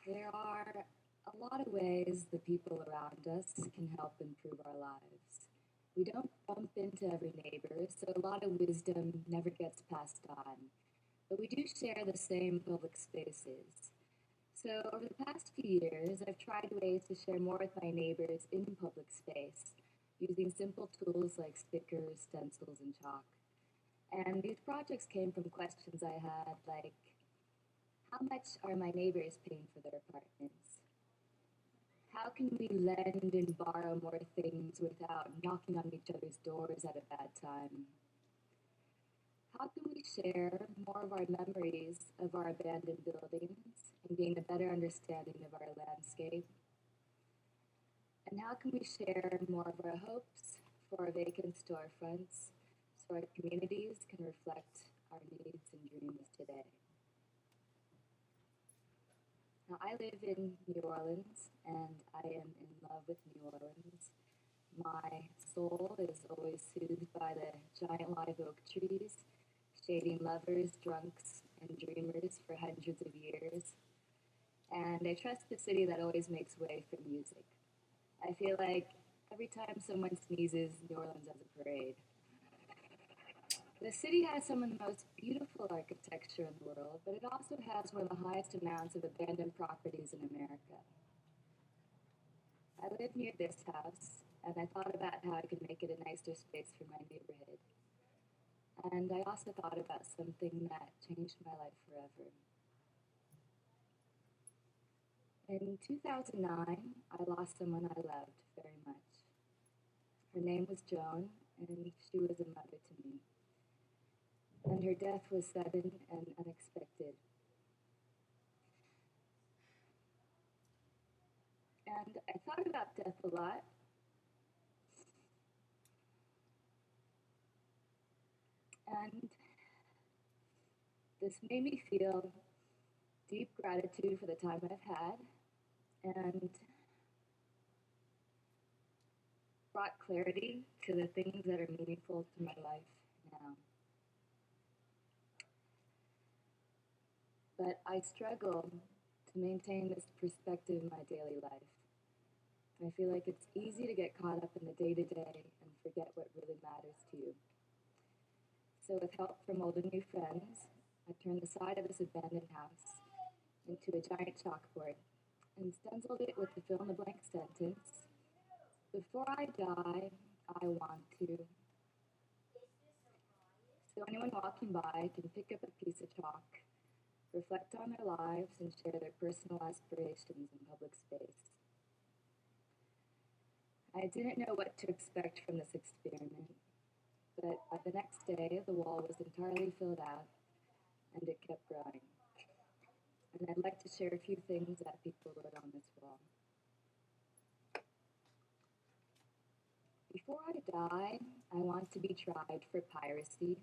There are a lot of ways the people around us can help improve our lives. We don't bump into every neighbor, so a lot of wisdom never gets passed on. But we do share the same public spaces. So, over the past few years, I've tried ways to share more with my neighbors in public space, using simple tools like stickers, stencils, and chalk. And these projects came from questions I had like, how much are my neighbors paying for their apartments? How can we lend and borrow more things without knocking on each other's doors at a bad time? How can we share more of our memories of our abandoned buildings and gain a better understanding of our landscape? And how can we share more of our hopes for our vacant storefronts so our communities can reflect our needs and dreams today? Now, I live in New Orleans and I am in love with New Orleans. My soul is always soothed by the giant live oak trees, shading lovers, drunks, and dreamers for hundreds of years. And I trust the city that always makes way for music. I feel like every time someone sneezes, New Orleans has a parade. The city has some of the most beautiful architecture in the world, but it also has one of the highest amounts of abandoned properties in America. I live near this house, and I thought about how I could make it a nicer space for my neighborhood. And I also thought about something that changed my life forever. In 2009, I lost someone I loved very much. Her name was Joan, and she was a mother to me. And her death was sudden and unexpected. And I thought about death a lot. And this made me feel deep gratitude for the time I've had and brought clarity to the things that are meaningful to my life now. But I struggle to maintain this perspective in my daily life. I feel like it's easy to get caught up in the day to day and forget what really matters to you. So, with help from old and new friends, I turned the side of this abandoned house into a giant chalkboard and stenciled it with the fill in the blank sentence: before I die, I want to. So, anyone walking by can pick up a piece of chalk, reflect on their lives, and share their personal aspirations in public space. I didn't know what to expect from this experiment, but by the next day, the wall was entirely filled out, and it kept growing. And I'd like to share a few things that people wrote on this wall. Before I die, I want to be tried for piracy.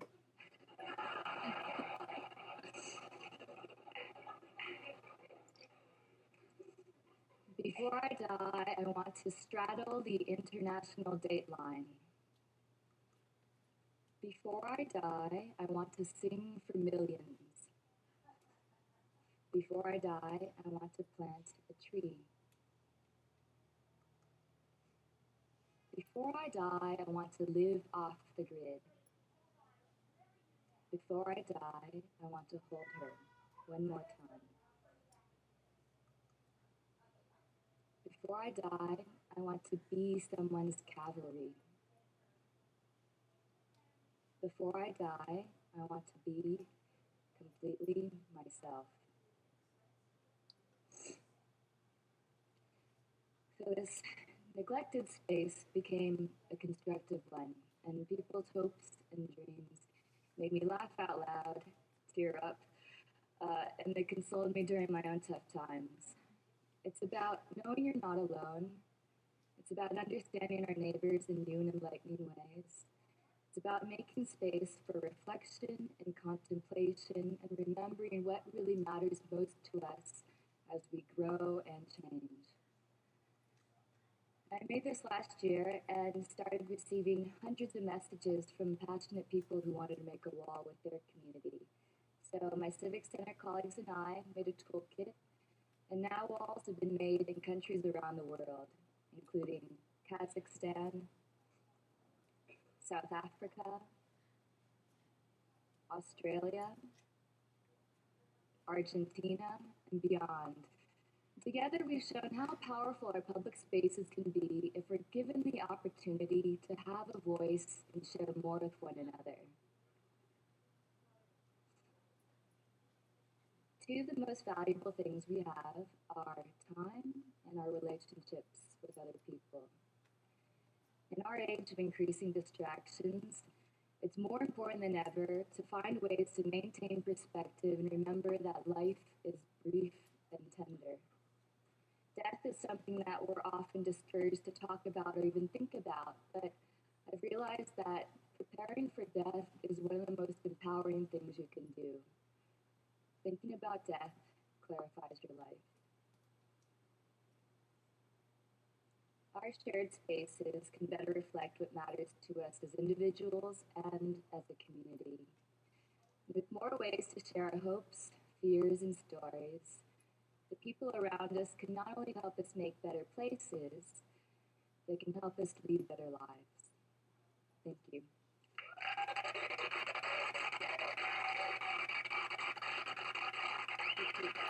Before I die, I want to straddle the international dateline. Before I die, I want to sing for millions. Before I die, I want to plant a tree. Before I die, I want to live off the grid. Before I die, I want to hold her one more time. Before I die, I want to be someone's cavalry. Before I die, I want to be completely myself. So this neglected space became a constructive one, and people's hopes and dreams made me laugh out loud, tear up, and they consoled me during my own tough times. It's about knowing you're not alone. It's about understanding our neighbors in new and enlightening ways. It's about making space for reflection and contemplation and remembering what really matters most to us as we grow and change. I made this last year and started receiving hundreds of messages from passionate people who wanted to make a wall with their community. So my Civic Center colleagues and I made a toolkit And now walls have been made in countries around the world, including Kazakhstan, South Africa, Australia, Argentina, and beyond. Together, we've shown how powerful our public spaces can be if we're given the opportunity to have a voice and share more with one another. Two of the most valuable things we have are time and our relationships with other people. In our age of increasing distractions, it's more important than ever to find ways to maintain perspective and remember that life is brief and tender. Death is something that we're often discouraged to talk about or even think about, but I've realized that preparing for death is one of the most empowering things you can do. Thinking about death clarifies your life. Our shared spaces can better reflect what matters to us as individuals and as a community. With more ways to share our hopes, fears, and stories, the people around us can not only help us make better places, they can help us lead better lives. Thank you. Thank you.